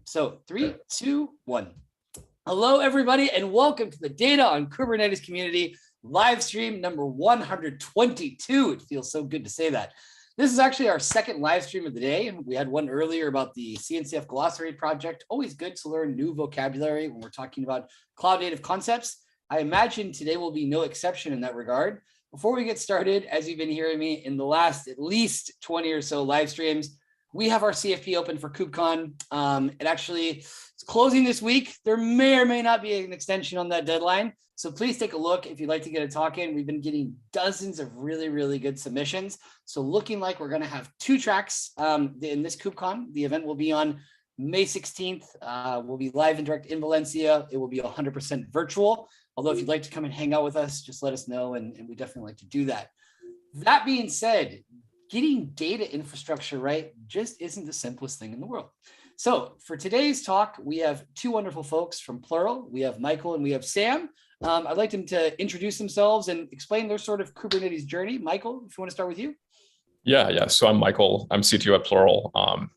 So 3, 2, 1. Hello, everybody, and welcome to the Data on Kubernetes community live stream number 122. It feels so good to say that. This is actually our second live stream of the day. We had one earlier about the CNCF Glossary project. Always good to learn new vocabulary when we're talking about cloud native concepts. I imagine today will be no exception in that regard. Before we get started, as you've been hearing me in the last at least 20 or so live streams, we have our CFP open for KubeCon. It's closing this week. There may or may not be an extension on that deadline. So please take a look if you'd like to get a talk in. We've been getting dozens of really, really good submissions. So looking like we're going to have 2 tracks in this KubeCon. The event will be on May 16th. We'll be live and direct in Valencia. It will be 100% virtual. Although if you'd like to come and hang out with us, just let us know, and we definitely like to do that. That being said, getting data infrastructure right just isn't the simplest thing in the world. So for today's talk, we have 2 wonderful folks from Plural. We have Michael and we have Sam. I'd like them to introduce themselves and explain their sort of Kubernetes journey. Michael, if you want to start with you. Yeah. So I'm Michael. I'm CTO at Plural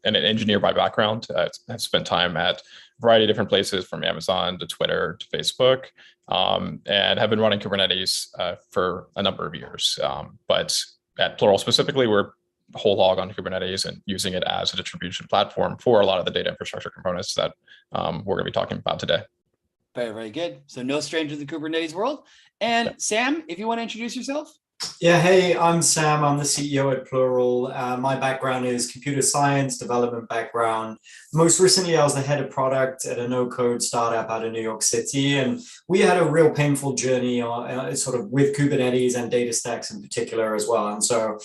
and an engineer by background. I've spent time at a variety of different places, from Amazon to Twitter to Facebook, and have been running Kubernetes for a number of years. But at Plural specifically, we're whole hog on Kubernetes and using it as a distribution platform for a lot of the data infrastructure components that we're going to be talking about today. Very, very good. So no stranger to the Kubernetes world. And yeah. Sam, if you want to introduce yourself. Yeah, hey, I'm Sam. I'm the CEO at Plural. My background is computer science, development background. Most recently, I was the head of product at a no-code startup out of New York City. And we had a real painful journey sort of with Kubernetes and data stacks in particular as well. And so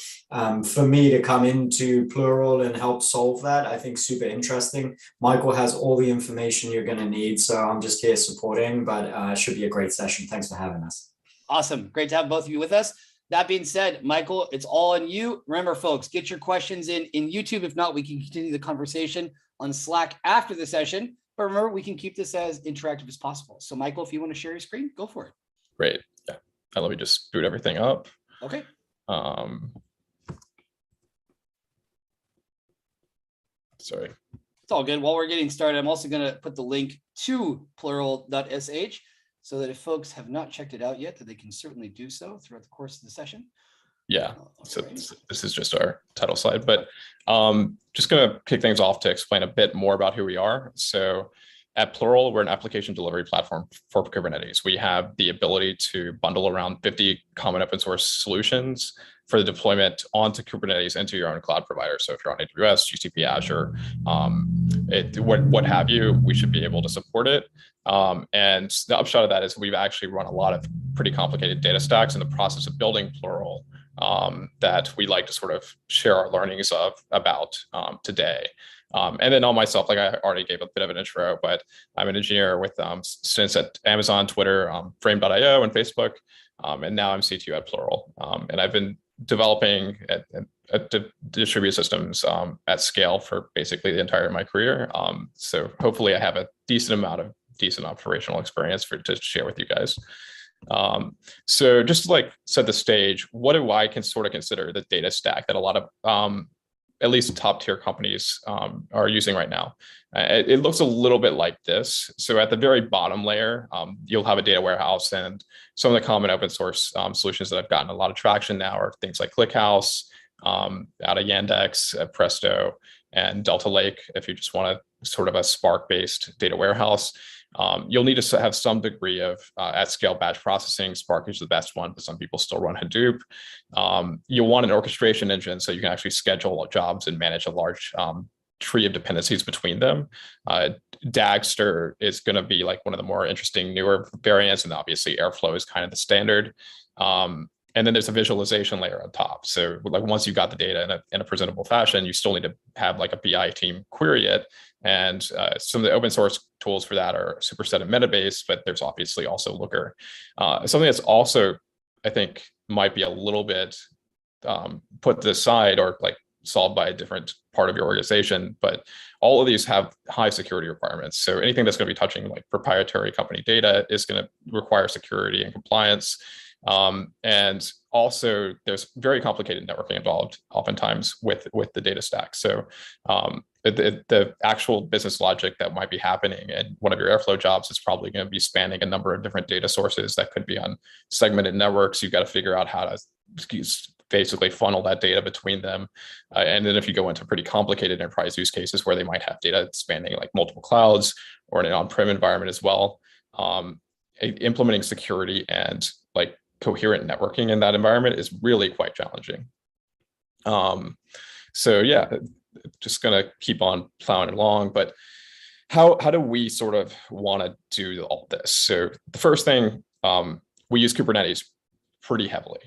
for me to come into Plural and help solve that, I think super interesting. Michael has all the information you're going to need. So I'm just here supporting, but it should be a great session. Thanks for having us. Awesome. Great to have both of you with us. That being said, Michael, it's all on you. Remember, folks, get your questions in YouTube. If not, we can continue the conversation on Slack after the session. But remember, we can keep this as interactive as possible. So, Michael, if you want to share your screen, go for it. Great. Yeah. Now let me just boot everything up. Okay. Sorry. It's all good. While we're getting started, I'm also going to put the link to Plural.sh, so that if folks have not checked it out yet, that they can certainly do so throughout the course of the session. Yeah, so this is just our title slide, but just going to kick things off to explain a bit more about who we are. So at Plural, we're an application delivery platform for Kubernetes. We have the ability to bundle around 50 common open source solutions for the deployment onto Kubernetes into your own cloud provider. So if you're on AWS, GCP, Azure, what have you, we should be able to support it. And the upshot of that is we've actually run a lot of pretty complicated data stacks in the process of building Plural that we like to sort of share our learnings about today. And then on myself, like I already gave a bit of an intro, but I'm an engineer with stints at Amazon, Twitter, Frame.io, and Facebook. And now I'm CTO at Plural. And I've been developing distributed systems at scale for basically the entire of my career. So hopefully I have a decent amount of decent operational experience to share with you guys. So just to like set the stage, what do I can sort of consider the data stack that a lot of at least top tier companies are using right now? It looks a little bit like this. So at the very bottom layer, you'll have a data warehouse, and some of the common open source solutions that have gotten a lot of traction now are things like ClickHouse, out of Yandex, Presto, and Delta Lake. If you just want sort of a Spark-based data warehouse, you'll need to have some degree of at-scale batch processing. Spark is the best one, but some people still run Hadoop. You'll want an orchestration engine so you can actually schedule jobs and manage a large tree of dependencies between them. Dagster is going to be like one of the more interesting newer variants, and obviously Airflow is kind of the standard. And then there's a visualization layer on top. So like once you've got the data in a presentable fashion, you still need to have like a BI team query it. And some of the open source tools for that are Superset and Metabase, but there's obviously also Looker. Something that's also, I think, might be a little bit put to the side or like solved by a different part of your organization, but all of these have high security requirements. So anything that's going to be touching like proprietary company data is going to require security and compliance. And also there's very complicated networking involved oftentimes with the data stack. So the actual business logic that might be happening in one of your Airflow jobs is probably going to be spanning a number of different data sources that could be on segmented networks. You've got to figure out how to basically funnel that data between them. And then if you go into pretty complicated enterprise use cases where they might have data spanning like multiple clouds or in an on-prem environment as well, implementing security and like coherent networking in that environment is really quite challenging. So yeah, just gonna keep on plowing along, but how do we sort of want to do all this? So the first thing, we use Kubernetes pretty heavily.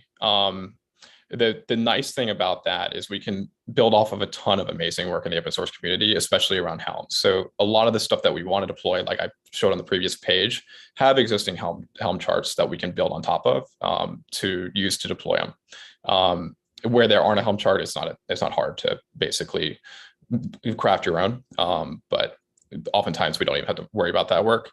The nice thing about that is we can build off of a ton of amazing work in the open source community, especially around Helm. So a lot of the stuff that we want to deploy, like I showed on the previous page, have existing Helm charts that we can build on top of to use to deploy them. Where there aren't a Helm chart, it's not hard to basically craft your own, but oftentimes we don't even have to worry about that work.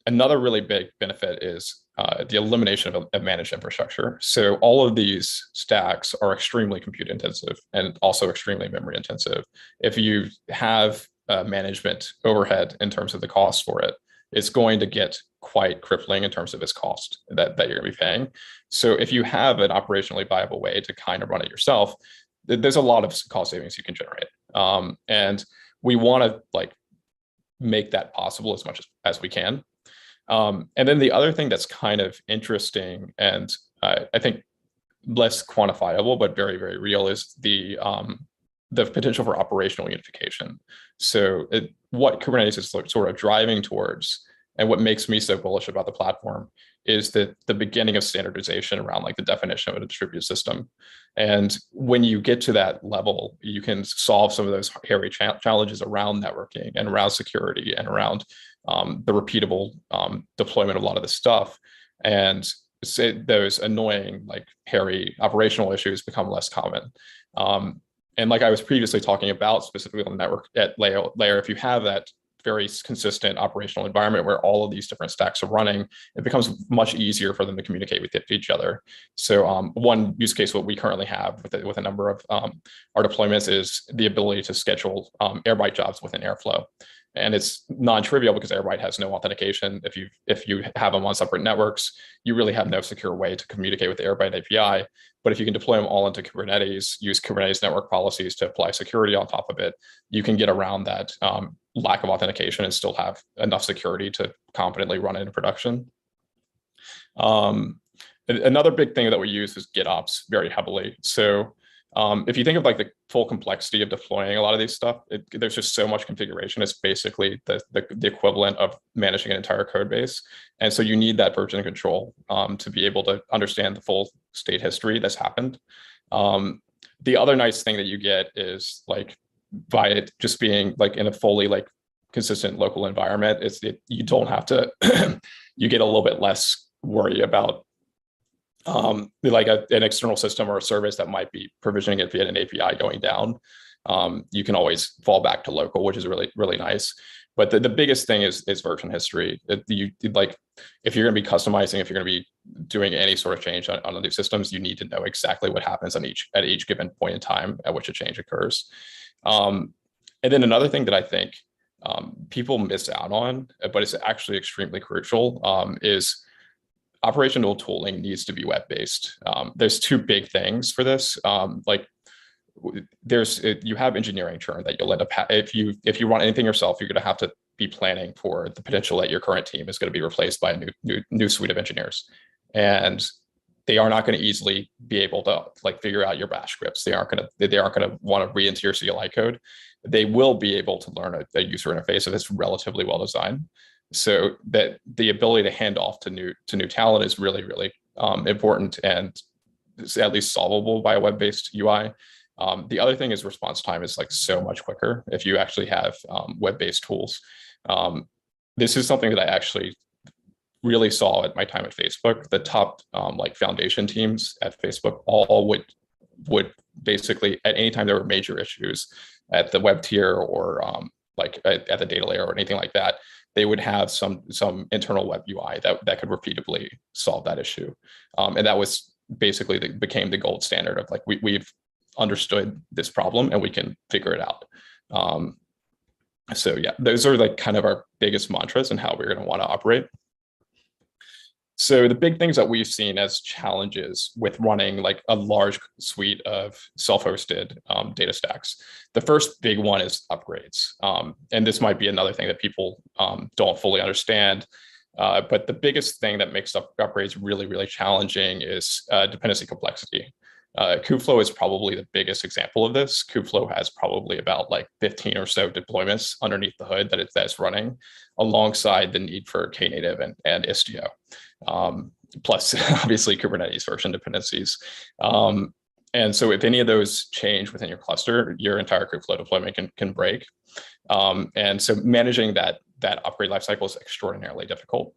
Another really big benefit is the elimination of managed infrastructure. So all of these stacks are extremely compute intensive and also extremely memory intensive. If you have management overhead in terms of the cost for it, it's going to get quite crippling in terms of its cost that you're going to be paying. So if you have an operationally viable way to kind of run it yourself, there's a lot of cost savings you can generate. And we want to like make that possible as much as we can. And then the other thing that's kind of interesting and I think less quantifiable, but very, very real is the potential for operational unification. So what Kubernetes is sort of driving towards, and what makes me so bullish about the platform, is the beginning of standardization around like the definition of a distributed system. And when you get to that level, you can solve some of those hairy challenges around networking and around security and around the repeatable deployment of a lot of this stuff. And those annoying, like hairy operational issues become less common. And like I was previously talking about, specifically on the network at layer, if you have that very consistent operational environment where all of these different stacks are running, it becomes much easier for them to communicate with each other. So one use case what we currently have with a number of our deployments is the ability to schedule Airbite jobs within Airflow. And it's non-trivial because Airbite has no authentication. If you have them on separate networks, you really have no secure way to communicate with the Airbite API. But if you can deploy them all into Kubernetes, use Kubernetes network policies to apply security on top of it, you can get around that lack of authentication and still have enough security to competently run it in production. Another big thing that we use is GitOps very heavily. So if you think of like the full complexity of deploying a lot of these stuff, there's just so much configuration. It's basically the equivalent of managing an entire code base. And so you need that version control to be able to understand the full state history that's happened. The other nice thing that you get is like by it just being like in a fully like consistent local environment, you don't have to, you get a little bit less worry about like an external system or a service that might be provisioning it via an API going down. You can always fall back to local, which is really, really nice. But the biggest thing is version history. Like if you're going to be customizing, if you're going to be doing any sort of change on these systems, you need to know exactly what happens at each given point in time at which a change occurs. And then another thing that I think people miss out on, but it's actually extremely crucial, is operational tooling needs to be web-based. There's two big things for this. Like you have engineering churn that you'll end up if you run anything yourself, you're going to have to be planning for the potential that your current team is going to be replaced by a new suite of engineers, and they are not going to easily be able to like figure out your bash scripts. They aren't going to want to read into your CLI code. They will be able to learn a user interface if it's relatively well designed. So that the ability to hand off to new talent is really, really important, and it's at least solvable by a web-based UI. The other thing is response time is like so much quicker if you actually have web-based tools. This is something that I actually really saw at my time at Facebook. The top like foundation teams at Facebook all would basically at any time there were major issues at the web tier or like at the data layer or anything like that, they would have some internal web UI that could repeatably solve that issue. And that was basically became the gold standard of like, we've understood this problem and we can figure it out. So yeah, those are like kind of our biggest mantras and how we're going to want to operate. So the big things that we've seen as challenges with running like a large suite of self-hosted data stacks. The first big one is upgrades. And this might be another thing that people don't fully understand. But the biggest thing that makes upgrades really, really challenging is dependency complexity. Kubeflow is probably the biggest example of this. Kubeflow has probably about like 15 or so deployments underneath the hood that's running, alongside the need for Knative and Istio, plus obviously Kubernetes version dependencies. And so if any of those change within your cluster, your entire Kubeflow deployment can break. And so managing that upgrade lifecycle is extraordinarily difficult.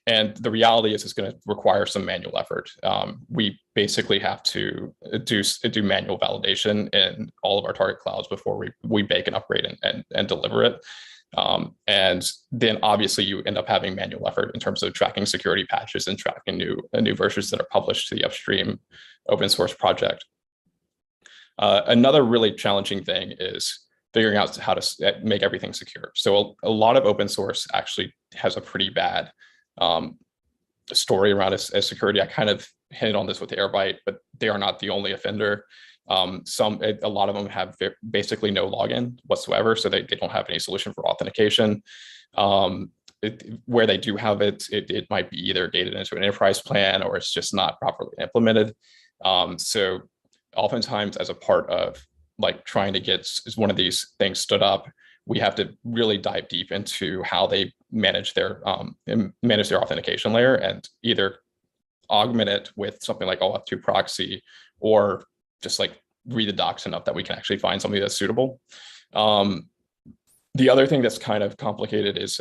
And the reality is it's going to require some manual effort. We basically have to do manual validation in all of our target clouds before we bake an upgrade and deliver it. And then obviously you end up having manual effort in terms of tracking security patches and tracking new versions that are published to the upstream open source project. Another really challenging thing is figuring out how to make everything secure. So a lot of open source actually has a pretty bad story around as security. I kind of hinted on this with Airbite, but they are not the only offender. A lot of them have basically no login whatsoever, so they don't have any solution for authentication. Where they do have it might be either gated into an enterprise plan or it's just not properly implemented. So oftentimes, as a part of like trying to get one of these things stood up, we have to really dive deep into how they manage their authentication layer and either augment it with something like OAuth2 proxy, or just like read the docs enough that we can actually find something that's suitable. The other thing that's kind of complicated is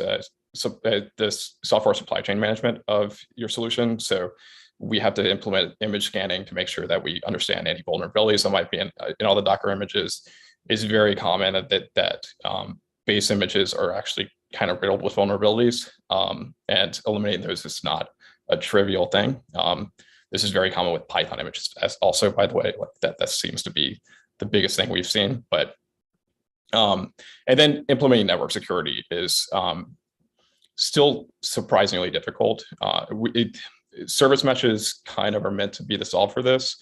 this software supply chain management of your solution. So we have to implement image scanning to make sure that we understand any vulnerabilities that might be in all the Docker images. Is very common that base images are actually kind of riddled with vulnerabilities, and eliminating those is not a trivial thing. This is very common with Python images as also, by the way, like that seems to be the biggest thing we've seen. But and then implementing network security is still surprisingly difficult. Service meshes kind of are meant to be the solve for this,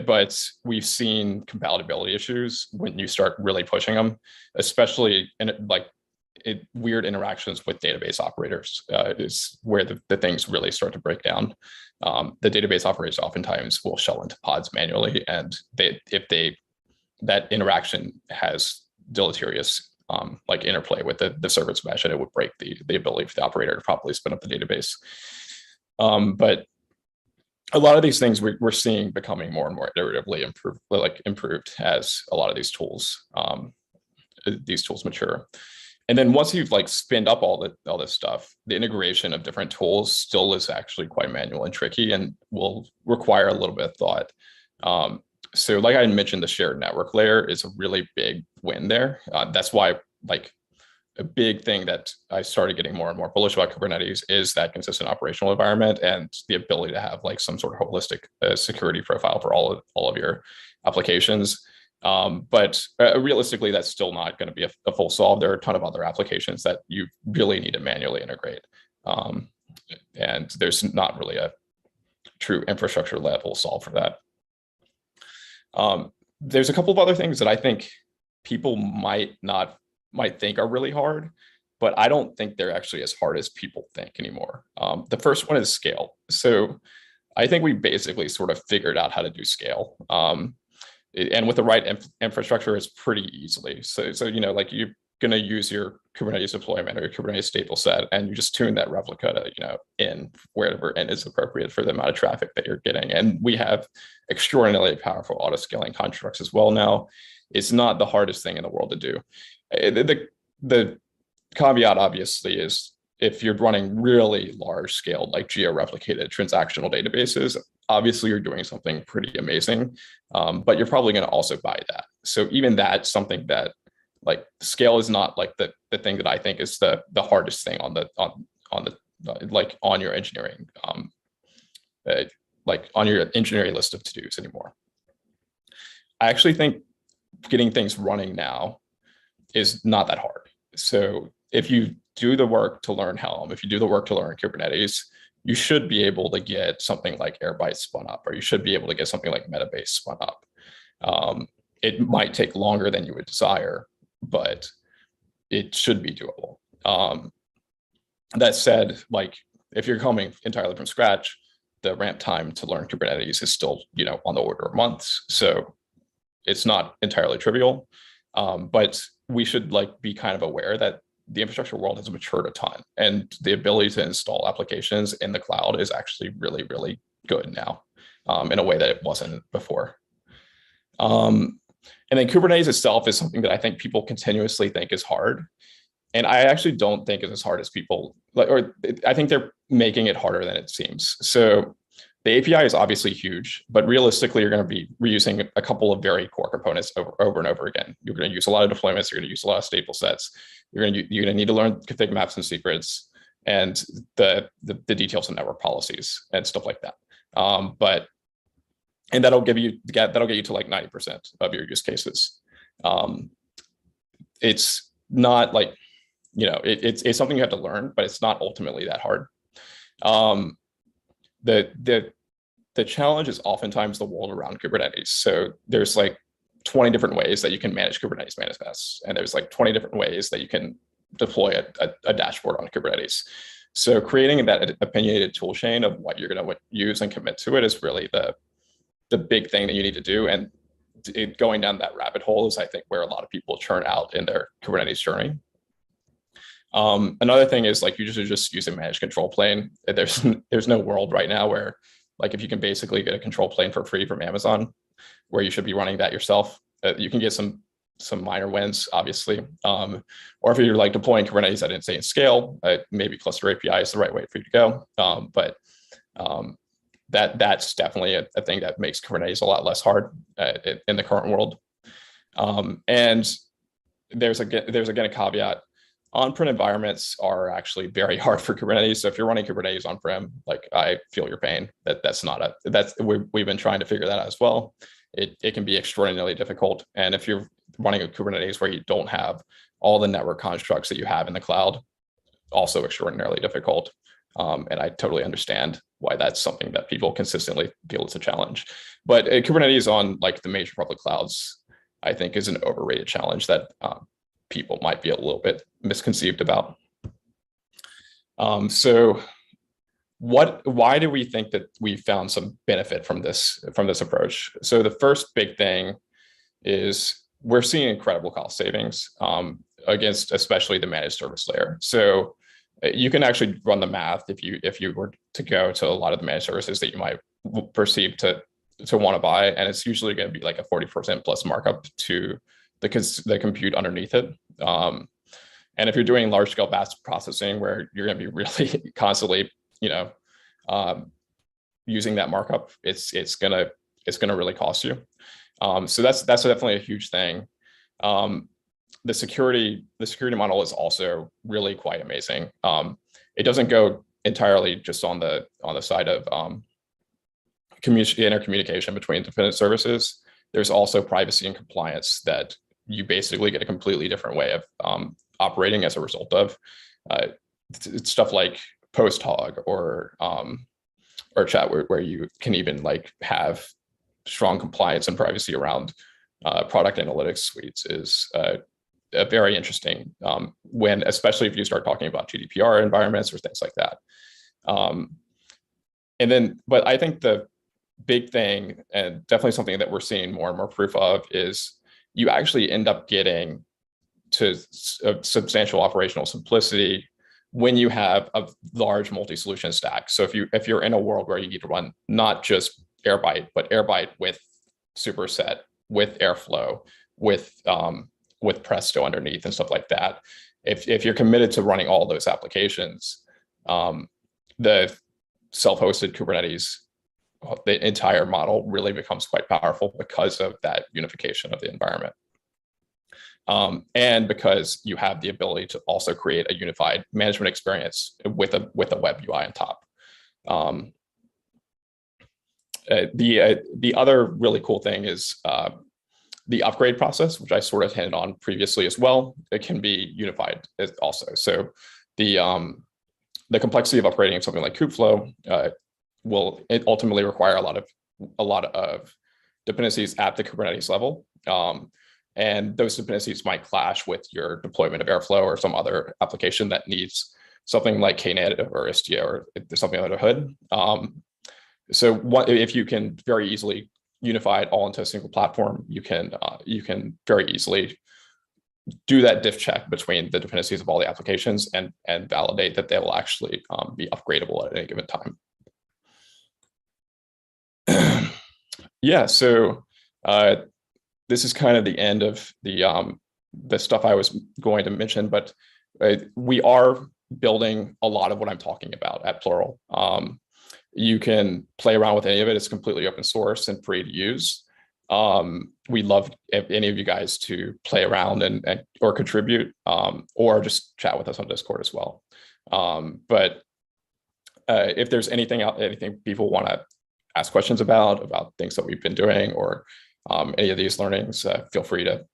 but we've seen compatibility issues when you start really pushing them, especially in weird interactions with database operators is where the things really start to break down. The database operators oftentimes will shell into pods manually, and if that interaction has deleterious like interplay with the service mesh, and it would break the ability for the operator to properly spin up the database. But a lot of these things we're seeing becoming more and more iteratively improved as a lot of these tools mature. And then once you've like spinned up all this stuff, the integration of different tools still is actually quite manual and tricky and will require a little bit of thought. So like I mentioned, the shared network layer is a really big win there. That's why like a big thing that I started getting more and more bullish about Kubernetes is that consistent operational environment and the ability to have like some sort of holistic security profile for all of your applications. But realistically, that's still not going to be a full solve. There are a ton of other applications that you really need to manually integrate. And there's not really a true infrastructure level solve for that. There's a couple of other things that I think people might think are really hard, but I don't think they're actually as hard as people think anymore. The first one is scale. So I think we basically sort of figured out how to do scale. And with the right infrastructure, it's pretty easily. So like you're going to use your Kubernetes deployment or your Kubernetes stateful set, and you just tune that replica to, in wherever n is appropriate for the amount of traffic that you're getting. And we have extraordinarily powerful auto-scaling constructs as well now. It's not the hardest thing in the world to do. The caveat, obviously, is if you're running really large scale, like geo-replicated transactional databases, obviously you're doing something pretty amazing, but you're probably going to also buy that. So even that's something that like scale is not like the thing that I think is the hardest thing on your engineering, like on your engineering list of to-dos anymore. I actually think getting things running now is not that hard. So if you do the work to learn Helm, if you do the work to learn Kubernetes, you should be able to get something like Airbite spun up, or you should be able to get something like Metabase spun up. It might take longer than you would desire, but it should be doable. That said, like if you're coming entirely from scratch, the ramp time to learn Kubernetes is still, on the order of months. So it's not entirely trivial, but we should be kind of aware that the infrastructure world has matured a ton, and the ability to install applications in the cloud is actually really, really good now, in a way that it wasn't before. And then Kubernetes itself is something that I think people continuously think is hard. And I actually don't think it's as hard as people I think they're making it harder than it seems. So the API is obviously huge, but realistically, you're going to be reusing a couple of very core components over and over again. You're going to use a lot of deployments. You're going to use a lot of stateful sets. You're going to need to learn config maps and secrets and the details of network policies and stuff like that. And that'll get you to like 90% of your use cases. It's not it's something you have to learn, but it's not ultimately that hard. The challenge is oftentimes the world around Kubernetes. So there's 20 different ways that you can manage Kubernetes manifests, and there's 20 different ways that you can deploy a dashboard on Kubernetes. So creating that opinionated tool chain of what you're going to use and commit to it is really the big thing that you need to do. And going down that rabbit hole is, I think, where a lot of people churn out in their Kubernetes journey. Another thing is you should just use a managed control plane. There's no world right now where if you can basically get a control plane for free from Amazon, where you should be running that yourself. You can get some minor wins, obviously. Or if you're deploying Kubernetes at insane scale, maybe cluster API is the right way for you to go. But that's definitely a thing that makes Kubernetes a lot less hard in the current world. And there's again a caveat. On-prem environments are actually very hard for Kubernetes. So if you're running Kubernetes on-prem, I feel your pain. We've been trying to figure that out as well. It can be extraordinarily difficult. And if you're running a Kubernetes where you don't have all the network constructs that you have in the cloud, also extraordinarily difficult. And I totally understand why that's something that people consistently feel is a challenge. But Kubernetes on the major public clouds, I think, is an overrated challenge that people might be a little bit misconceived about. So why do we think that we found some benefit from this approach? So the first big thing is we're seeing incredible cost savings against especially the managed service layer. So you can actually run the math if you were to go to a lot of the managed services that you might perceive to want to buy, and it's usually going to be a 40% plus markup to the compute underneath it. And if you're doing large scale batch processing where you're going to be really constantly, using that markup, it's gonna really cost you. So that's definitely a huge thing. The security model is also really quite amazing. It doesn't go entirely just on the side of intercommunication between dependent services. There's also privacy and compliance that you basically get a completely different way of operating as a result of. It's stuff like post hog or chat where you can even have strong compliance and privacy around product analytics suites is a very interesting especially if you start talking about GDPR environments or things like that. But I think the big thing, and definitely something that we're seeing more and more proof of, is you actually end up getting to a substantial operational simplicity when you have a large multi-solution stack. So if you're in a world where you need to run not just Airbite, but Airbite with Superset, with Airflow, with Presto underneath and stuff like that, if you're committed to running all those applications, the self-hosted Kubernetes, the entire model really becomes quite powerful because of that unification of the environment. And because you have the ability to also create a unified management experience with a web UI on top. The other really cool thing is The upgrade process, which I sort of hinted on previously as well, it can be unified also. So the complexity of upgrading something like Kubeflow will ultimately require a lot of dependencies at the Kubernetes level. And those dependencies might clash with your deployment of Airflow or some other application that needs something like Knative or Istio or something under the hood. So if you can very easily unify it all into a single platform, you can very easily do that diff check between the dependencies of all the applications and validate that they will actually be upgradable at any given time. Yeah, so this is kind of the end of the stuff I was going to mention, but we are building a lot of what I'm talking about at Plural. You can play around with any of it. It's completely open source and free to use. We'd love if any of you guys to play around and or contribute, or just chat with us on Discord as well. But if there's anything people want to ask questions about things that we've been doing or any of these learnings, feel free to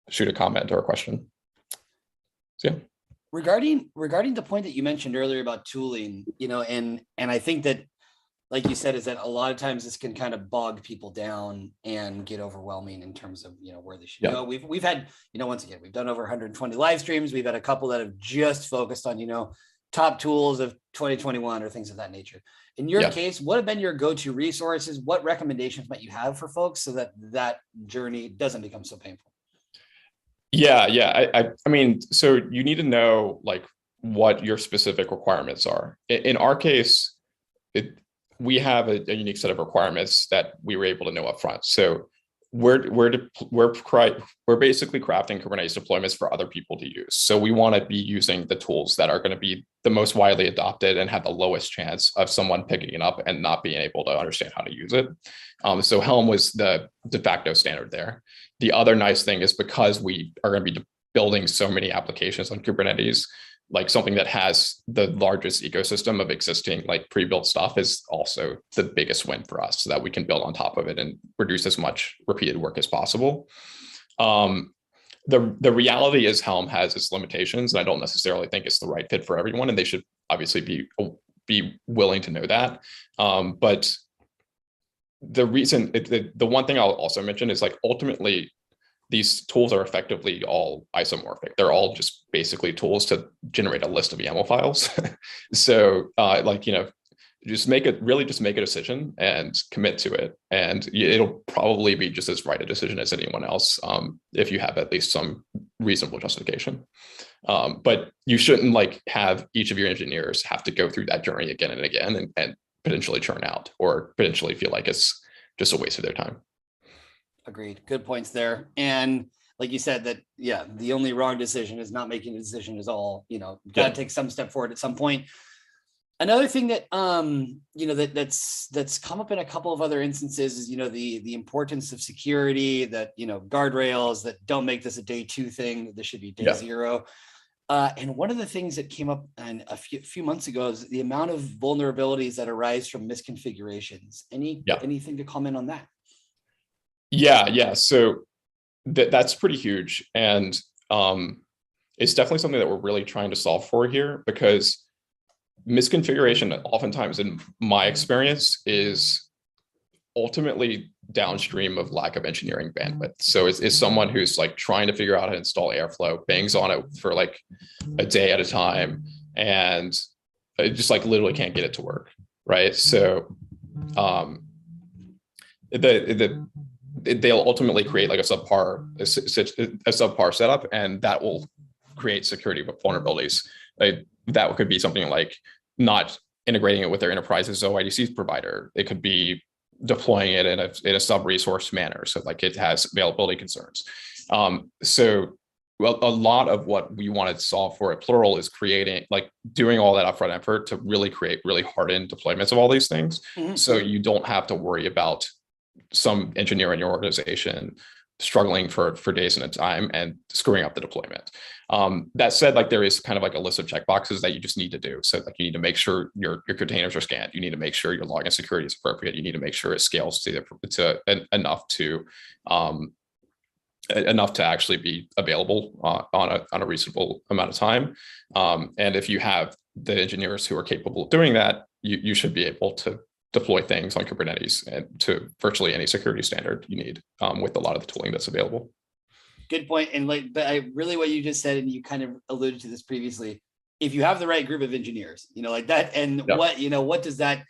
shoot a comment or a question. So, yeah. Regarding the point that you mentioned earlier about tooling, and I think that, like you said, is that a lot of times this can kind of bog people down and get overwhelming in terms of, where they should go. We've had, once again, we've done over 120 live streams. We've had a couple that have just focused on, top tools of 2021 or things of that nature. In your case, what have been your go-to resources? What recommendations might you have for folks so that that journey doesn't become so painful? Yeah. I mean, so you need to know like what your specific requirements are. In our case, we have a unique set of requirements that we were able to know up front. So we're basically crafting Kubernetes deployments for other people to use. So we want to be using the tools that are going to be the most widely adopted and have the lowest chance of someone picking it up and not being able to understand how to use it. So Helm was the de facto standard there. The other nice thing is because we are going to be building so many applications on Kubernetes, like something that has the largest ecosystem of existing like pre-built stuff is also the biggest win for us, so that we can build on top of it and reduce as much repeated work as possible. The reality is Helm has its limitations, and I don't necessarily think it's the right fit for everyone, and they should obviously be willing to know that. But the reason, the one thing I'll also mention is like ultimately, these tools are effectively all isomorphic. They're all just basically tools to generate a list of YAML files. So just make a decision and commit to it. And it'll probably be just as right a decision as anyone else if you have at least some reasonable justification. But you shouldn't like have each of your engineers have to go through that journey again and again and potentially churn out or potentially feel like it's just a waste of their time. Agreed. Good points there. And like you said, that, the only wrong decision is not making a decision is all, got to take some step forward at some point. Another thing that, that's come up in a couple of other instances is, the importance of security, that, guardrails that don't make this a day 2 thing, that this should be day 0. And one of the things that came up a few months ago is the amount of vulnerabilities that arise from misconfigurations. Anything to comment on that? Yeah. So that's pretty huge. And it's definitely something that we're really trying to solve for here, because misconfiguration oftentimes, in my experience, is ultimately downstream of lack of engineering bandwidth. So it's someone who's like trying to figure out how to install Airflow, bangs on it for like a day at a time, and it just like literally can't get it to work, right? So they'll ultimately create like a subpar setup, and that will create security svulnerabilities. That could be something like not integrating it with their enterprise's OIDC provider. It could be deploying it in a sub-resource manner, so like it has availability concerns. So a lot of what we wanted to solve for at Plural is doing all that upfront effort to really create really hardened deployments of all these things. Mm-hmm. So you don't have to worry about some engineer in your organization struggling for days at a time and screwing up the deployment. That said, like there is kind of like a list of checkboxes that you just need to do. So like you need to make sure your containers are scanned. You need to make sure your login security is appropriate. You need to make sure it scales to enough to enough to actually be available on a reasonable amount of time. And if you have the engineers who are capable of doing that, you should be able to deploy things on Kubernetes and to virtually any security standard you need with a lot of the tooling that's available. Good point. And but I really what you just said, and you kind of alluded to this previously, if you have the right group of engineers, like that, and what does that,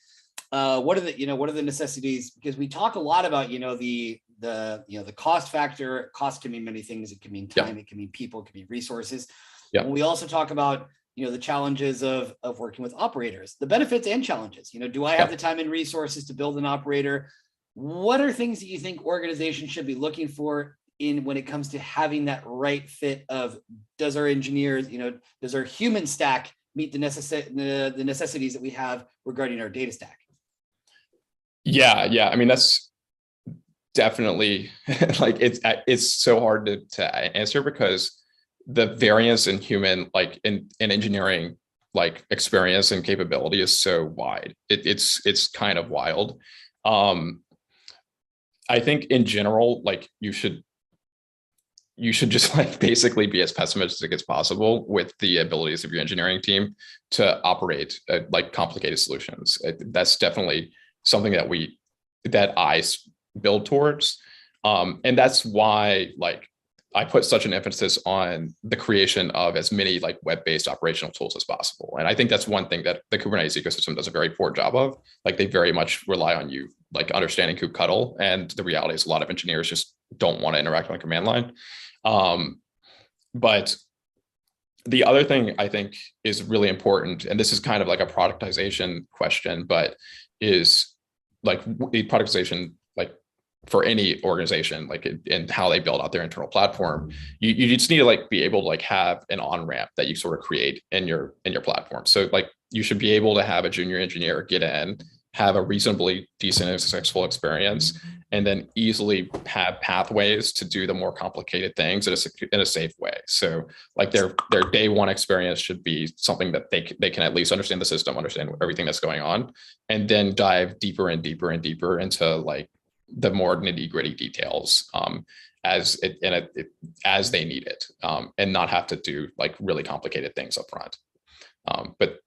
what are the necessities? Because we talk a lot about, the cost factor. Cost can mean many things. It can mean time, it can mean people, it can mean resources. And we also talk about, the challenges of working with operators, the benefits and challenges. Do I have the time and resources to build an operator? What are things that you think organizations should be looking for when it comes to having that right fit of, does our engineers, does our human stack meet the necessities that we have regarding our data stack? Yeah. I mean, that's definitely it's so hard to answer, because the variance in human, in engineering, experience and capability is so wide. It's kind of wild. I think in general, you should just basically be as pessimistic as possible with the abilities of your engineering team to operate complicated solutions. That's definitely something that I build towards. And that's why I put such an emphasis on the creation of as many web-based operational tools as possible. And I think that's one thing that the Kubernetes ecosystem does a very poor job of. They very much rely on you understanding kubectl. And the reality is a lot of engineers just don't want to interact on a command line. But the other thing I think is really important, and this is kind of a productization question, but is productization for any organization, and how they build out their internal platform. You just need to be able to have an on-ramp that you sort of create in your platform. So you should be able to have a junior engineer get in, have a reasonably decent and successful experience, and then easily have pathways to do the more complicated things in a safe way. So their day one experience should be something that they can at least understand the system, understand everything that's going on, and then dive deeper and deeper and deeper into the more nitty-gritty details as they need it, and not have to do really complicated things up front. But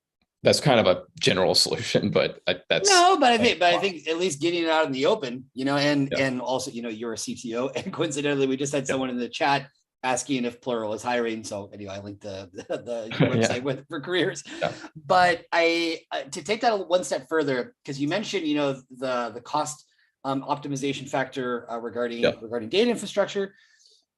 that's kind of a general solution, but that's I think at least getting it out in the open, and also, you're a CTO, and coincidentally, we just had someone in the chat asking if Plural is hiring. So anyway, I linked the website for careers. But to take that one step further, because you mentioned, the cost optimization factor regarding data infrastructure.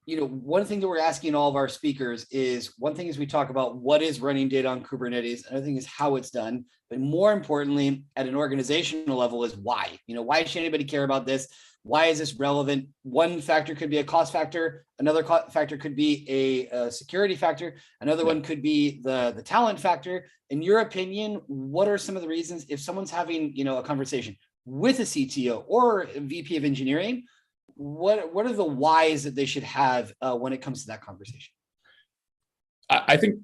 One thing that we're asking all of our speakers is, one thing is we talk about what is running data on Kubernetes. Another thing is how it's done. But more importantly, at an organizational level, is why. Why should anybody care about this? Why is this relevant? One factor could be a cost factor. Another factor could be a security factor. Another one could be the talent factor. In your opinion, what are some of the reasons, if someone's having a conversation with a CTO or a VP of engineering, what are the whys that they should have when it comes to that conversation? I think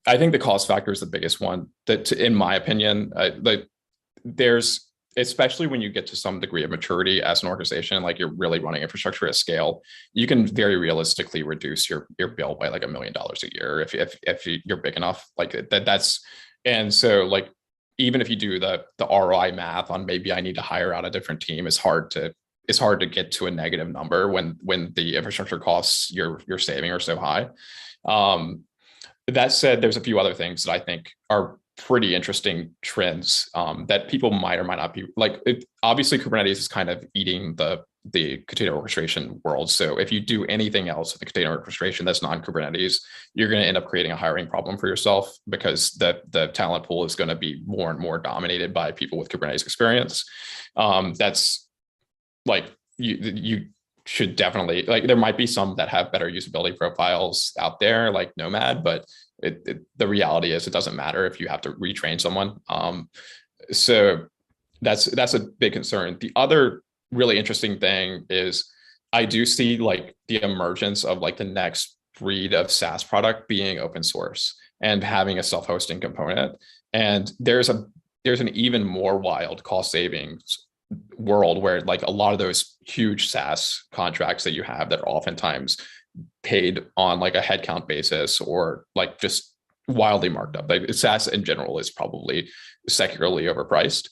the cost factor is the biggest one. That, in my opinion, there's, especially when you get to some degree of maturity as an organization, you're really running infrastructure at scale, you can very realistically reduce your bill by $1 million a year if you're big enough. And so even if you do the ROI math on maybe I need to hire out a different team, it's hard to get to a negative number when the infrastructure costs you're saving are so high. That said, there's a few other things that I think are pretty interesting trends that people might or might not be obviously, Kubernetes is kind of eating the container orchestration world. So if you do anything else with the container orchestration that's non-Kubernetes, you're going to end up creating a hiring problem for yourself, because the talent pool is going to be more and more dominated by people with Kubernetes experience. That's you should definitely, there might be some that have better usability profiles out there, like Nomad, but the reality is it doesn't matter if you have to retrain someone. So that's a big concern. The other really interesting thing is I do see the emergence of the next breed of SaaS product being open source and having a self-hosting component. And there's an even more wild cost savings world where like a lot of those huge SaaS contracts that you have that are oftentimes paid on like a headcount basis or like just wildly marked up. Like SaaS in general is probably secularly overpriced.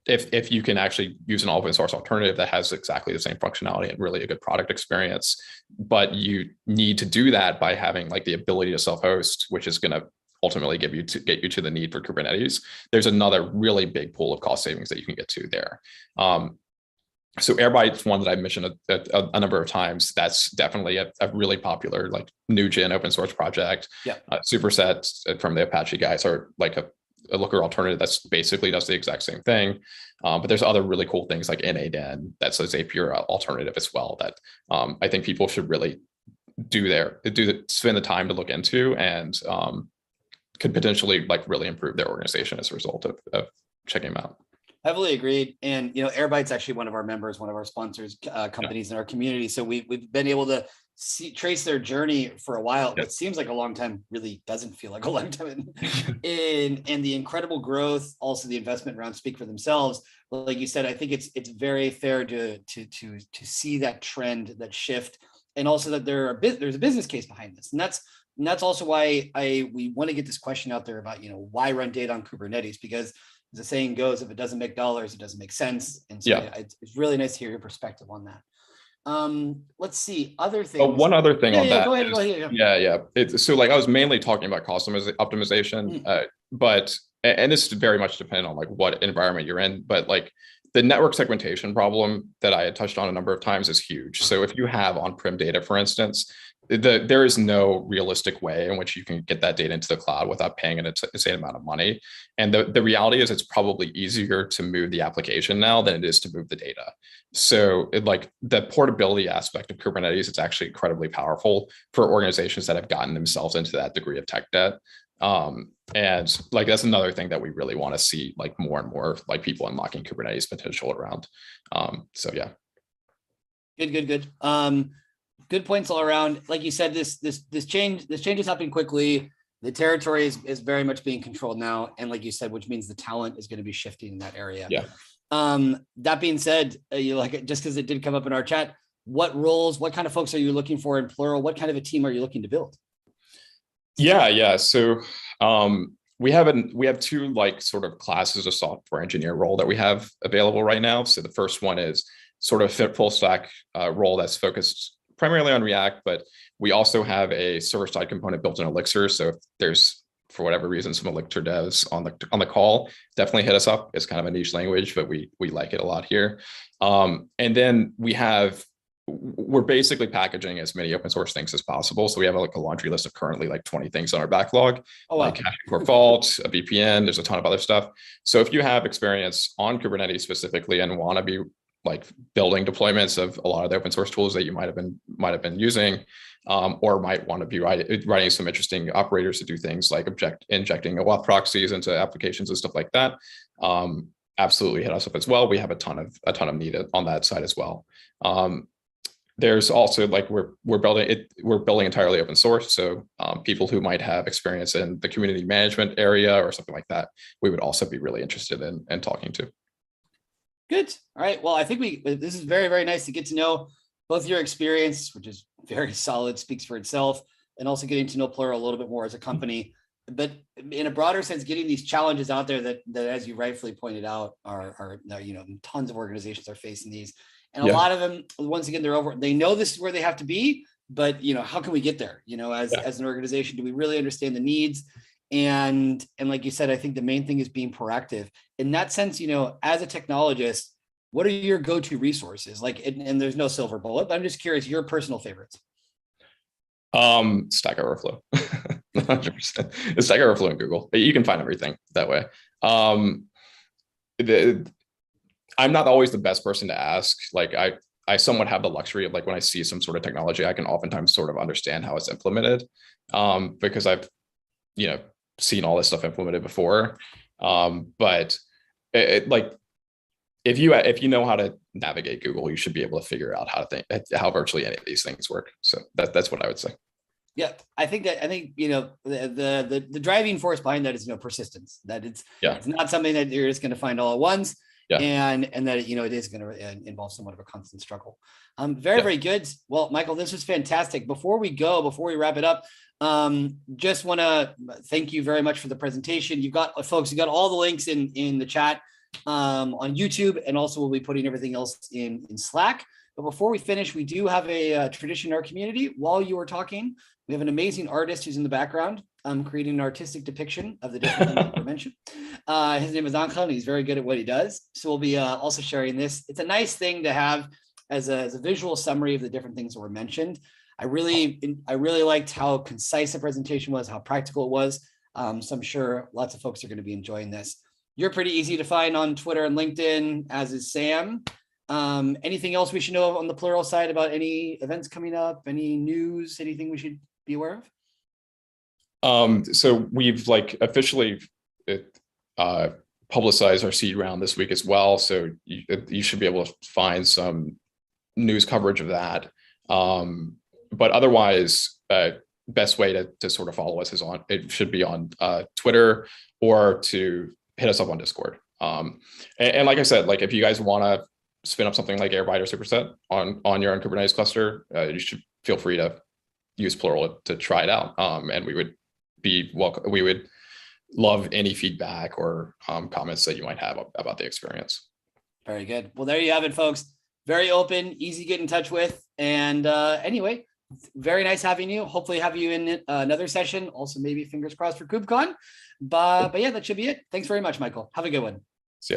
If you can actually use an open source alternative that has exactly the same functionality and really a good product experience, but you need to do that by having like the ability to self-host, which is going to ultimately get you to the need for Kubernetes. There's another really big pool of cost savings that you can get to there. So Airbite is one that I mentioned a number of times. That's definitely a really popular like new gen open source project. Yeah. Superset from the Apache guys are like a Looker alternative that's basically does the exact same thing. But there's other really cool things like NADN that's a Zapier alternative as well that I think people should really spend the time to look into and could potentially like really improve their organization as a result of checking them out. Heavily agreed. And, Airbite's actually one of our members, one of our sponsors, companies in our community. So we've been able to trace their journey for a while. It seems like a long time, really doesn't feel like a long time. And the incredible growth, also the investment rounds speak for themselves. Like you said, I think it's very fair to see that trend, that shift, and also that there's a business case behind this. And that's also why we want to get this question out there about, why run data on Kubernetes, because as the saying goes, if it doesn't make dollars, it doesn't make sense. And so it's really nice to hear your perspective on that. Let's see other things. Oh, one other thing on that. Go ahead. Yeah. So like I was mainly talking about cost optimization, but this is very much dependent on like what environment you're in, but like the network segmentation problem that I had touched on a number of times is huge. So if you have on-prem data, for instance, there is no realistic way in which you can get that data into the cloud without paying an insane amount of money. And the reality is it's probably easier to move the application now than it is to move the data. So like the portability aspect of Kubernetes is actually incredibly powerful for organizations that have gotten themselves into that degree of tech debt. And like that's another thing that we really want to see like more and more like people unlocking Kubernetes potential around. So yeah. Good. Good points all around. Like you said, this change is happening quickly. The territory is very much being controlled now, and like you said, which means the talent is going to be shifting in that area. Yeah. That being said, just because it did come up in our chat, what roles, what kind of folks are you looking for in Plural? What kind of a team are you looking to build? Yeah. So we have two like sort of classes of software engineer role that we have available right now. So the first one is sort of a full stack role that's focused primarily on React, but we also have a server-side component built in Elixir. So if there's, for whatever reason, some Elixir devs on the call, definitely hit us up. It's kind of a niche language, but we like it a lot here. And then we're basically packaging as many open source things as possible. So we have like a laundry list of currently like 20 things on our backlog, like caching for fault, a VPN, there's a ton of other stuff. So if you have experience on Kubernetes specifically and want to be like building deployments of a lot of the open source tools that you might have been using, or might want to be writing some interesting operators to do things like injecting OAuth proxies into applications and stuff like that. Absolutely hit us up as well. We have a ton of need on that side as well. There's also like we're building entirely open source. So people who might have experience in the community management area or something like that, we would also be really interested in talking to. Good. All right. Well, I think this is very, very nice to get to know both your experience, which is very solid, speaks for itself, and also getting to know Plural a little bit more as a company. But in a broader sense, getting these challenges out there that as you rightfully pointed out, are tons of organizations are facing these. And a lot of them, once again, they know this is where they have to be, but how can we get there? As an organization, do we really understand the needs? And like you said, I think the main thing is being proactive. In that sense, as a technologist, what are your go-to resources? Like, and there's no silver bullet, but I'm just curious, your personal favorites. Stack Overflow, 100%. Stack Overflow and Google. You can find everything that way. I'm not always the best person to ask. Like I somewhat have the luxury of like when I see some sort of technology, I can oftentimes sort of understand how it's implemented, because I've seen all this stuff implemented before. But if you know how to navigate Google, you should be able to figure out how virtually any of these things work. So that's what I would say. Yeah, I think the driving force behind that is persistence. That it's not something that you're just going to find all at once. Yeah. And that, you know, it is going to involve somewhat of a constant struggle. Very good. Well, Michael, this was fantastic. Before we wrap it up, just want to thank you very much for the presentation. You've got, folks, you got all the links in the chat on YouTube, and also we'll be putting everything else in Slack. But before we finish, we do have a tradition in our community. While you were talking, we have an amazing artist who's in the background creating an artistic depiction of the different things that were mentioned. His name is Angel, and he's very good at what he does. So we'll be also sharing this. It's a nice thing to have as a visual summary of the different things that were mentioned. I really liked how concise the presentation was, how practical it was. So I'm sure lots of folks are going to be enjoying this. You're pretty easy to find on Twitter and LinkedIn, as is Sam. Anything else we should know on the Plural side about any events coming up, any news, anything we should be aware of? So we've officially publicized our seed round this week as well. So you should be able to find some news coverage of that. But otherwise, best way to sort of follow us should be on Twitter, or to hit us up on Discord. And like I said, if you guys want to spin up something like Airbite or Superset on your own Kubernetes cluster, you should feel free to use Plural to try it out. And we would be welcome. We would love any feedback or comments that you might have about the experience. Very good. Well, there you have it, folks. Very open, easy to get in touch with. And anyway, very nice having you. Hopefully have you in another session. Also, maybe fingers crossed for KubeCon. But yeah, that should be it. Thanks very much, Michael. Have a good one.